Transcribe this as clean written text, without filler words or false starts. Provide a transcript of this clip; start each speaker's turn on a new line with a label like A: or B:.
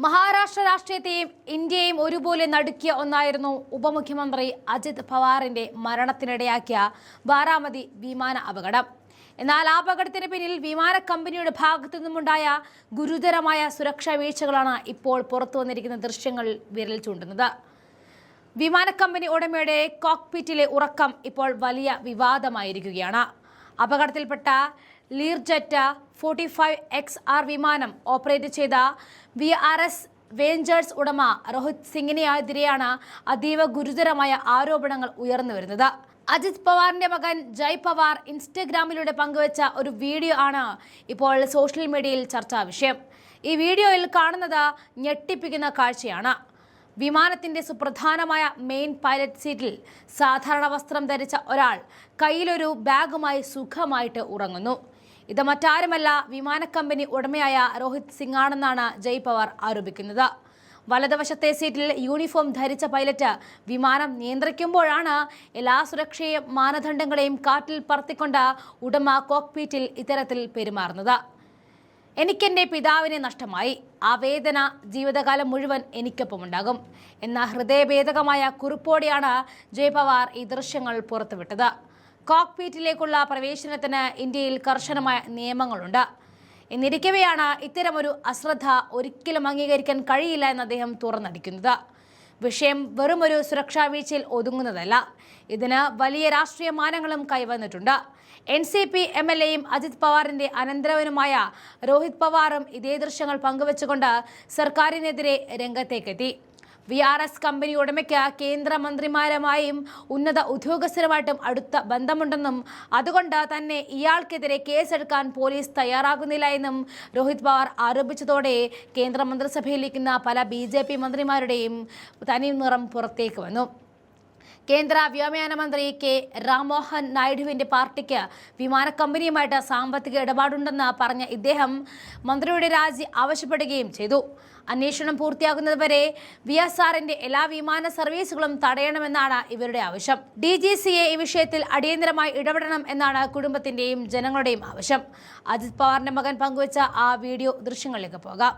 A: മഹാരാഷ്ട്ര രാഷ്ട്രീയത്തെയും ഇന്ത്യയെയും ഒരുപോലെ നടുക്കിയ ഒന്നായിരുന്നു ഉപമുഖ്യമന്ത്രി അജിത് പവാറിന്റെ മരണത്തിനിടയാക്കിയ ബാരാമതി വിമാന അപകടം. എന്നാൽ ആ അപകടത്തിന് പിന്നിൽ വിമാന കമ്പനിയുടെ ഭാഗത്തു നിന്നുമുണ്ടായ ഗുരുതരമായ സുരക്ഷാ വീഴ്ചകളാണ് ഇപ്പോൾ പുറത്തു വന്നിരിക്കുന്ന ദൃശ്യങ്ങൾ വിരൽ ചൂണ്ടുന്നത്. വിമാന കമ്പനി ഉടമയുടെ കോക്പിറ്റിലെ ഉറക്കം ഇപ്പോൾ വലിയ വിവാദമായിരിക്കുകയാണ്. അപകടത്തിൽപ്പെട്ട ലീർജെറ്റ് 45XR വിമാനം ഓപ്പറേറ്റ് ചെയ്ത VRS വെഞ്ചേഴ്സ് ഉടമ രോഹിത് സിംഗിനെതിരെയാണ് അതീവ ഗുരുതരമായ ആരോപണങ്ങൾ ഉയർന്നു വരുന്നത്. അജിത് പവാറിന്റെ മകൻ ജയ് പവാർ ഇൻസ്റ്റഗ്രാമിലൂടെ പങ്കുവച്ച ഒരു വീഡിയോ ആണ് ഇപ്പോൾ സോഷ്യൽ മീഡിയയിൽ ചർച്ചാ വിഷയം. ഈ വീഡിയോയിൽ കാണുന്നത് ഞെട്ടിപ്പിക്കുന്ന കാഴ്ചയാണ്. വിമാനത്തിന്റെ സുപ്രധാനമായ മെയിൻ പൈലറ്റ് സീറ്റിൽ സാധാരണ വസ്ത്രം ധരിച്ച ഒരാൾ കയ്യിലൊരു ബാഗുമായി സുഖമായിട്ട് ഉറങ്ങുന്നു. ഇത് മറ്റാരുമല്ല, വിമാന കമ്പനി ഉടമയായ രോഹിത് സിംഗ് ആണെന്നാണ് ജയ് പവാർ ആരോപിക്കുന്നത്. വലതുവശത്തെ സീറ്റിൽ യൂണിഫോം ധരിച്ച പൈലറ്റ് വിമാനം നിയന്ത്രിക്കുമ്പോഴാണ് എല്ലാ സുരക്ഷയും മാനദണ്ഡങ്ങളെയും കാറ്റിൽ പറത്തിക്കൊണ്ട് ഉടമ കോക്പിറ്റിൽ ഇത്തരത്തിൽ പെരുമാറുന്നത്. എനിക്കെന്റെ പിതാവിനെ നഷ്ടമായി, ആ വേദന ജീവിതകാലം മുഴുവൻ എനിക്കൊപ്പമുണ്ടാകും എന്ന ഹൃദയഭേദകമായ കുറിപ്പോടെയാണ് ജയ് പവാർ ഈ ദൃശ്യങ്ങൾ പുറത്തുവിട്ടത്. കോക്പിറ്റിലേക്കുള്ള പ്രവേശനത്തിന് ഇന്ത്യയിൽ കർശനമായ നിയമങ്ങളുണ്ട്. എന്നിരിക്കവെയാണ് ഇത്തരമൊരു അശ്രദ്ധ ഒരിക്കലും അംഗീകരിക്കാൻ കഴിയില്ല എന്ന് അദ്ദേഹം തുറന്നടിക്കുന്നത്. വിഷയം വെറുമൊരു സുരക്ഷാ വീഴ്ചയിൽ ഒതുങ്ങുന്നതല്ല, ഇതിന് വലിയ രാഷ്ട്രീയ മാനങ്ങളും കൈവന്നിട്ടുണ്ട്. NCP MLAയും അജിത് പവാറിന്റെ അനന്തരവനുമായ രോഹിത് പവാറും ഇതേ ദൃശ്യങ്ങൾ പങ്കുവച്ചുകൊണ്ട് സർക്കാരിനെതിരെ രംഗത്തേക്കെത്തി. VRS കമ്പനി ഉടമയ്ക്ക് കേന്ദ്രമന്ത്രിമാരുമായും ഉന്നത ഉദ്യോഗസ്ഥരുമായിട്ടും അടുത്ത ബന്ധമുണ്ടെന്നും അതുകൊണ്ട് തന്നെ ഇയാൾക്കെതിരെ കേസെടുക്കാൻ പോലീസ് തയ്യാറാകുന്നില്ല എന്നും രോഹിത് പവാർ ആരോപിച്ചതോടെ കേന്ദ്രമന്ത്രിസഭയിലിരിക്കുന്ന പല BJP മന്ത്രിമാരുടെയും തനി നിറം പുറത്തേക്ക് വന്നു. കേന്ദ്ര വ്യോമയാന മന്ത്രി K. രാംമോഹൻ നായിഡുവിന്റെ പാർട്ടിക്ക് വിമാന കമ്പനിയുമായിട്ട് സാമ്പത്തിക ഇടപാടുണ്ടെന്ന് പറഞ്ഞ ഇദ്ദേഹം മന്ത്രിയുടെ രാജി ആവശ്യപ്പെടുകയും ചെയ്തു. അന്വേഷണം പൂർത്തിയാകുന്നതുവരെ VSRന്റെ എല്ലാ വിമാന സർവീസുകളും തടയണമെന്നാണ് ഇവരുടെ ആവശ്യം. DGCA ഈ വിഷയത്തിൽ അടിയന്തരമായി ഇടപെടണം എന്നാണ് കുടുംബത്തിന്റെയും ജനങ്ങളുടെയും ആവശ്യം. അജിത് പവാറിന്റെ മകൻ പങ്കുവച്ച ആ വീഡിയോ ദൃശ്യങ്ങളിലേക്ക് പോകാം.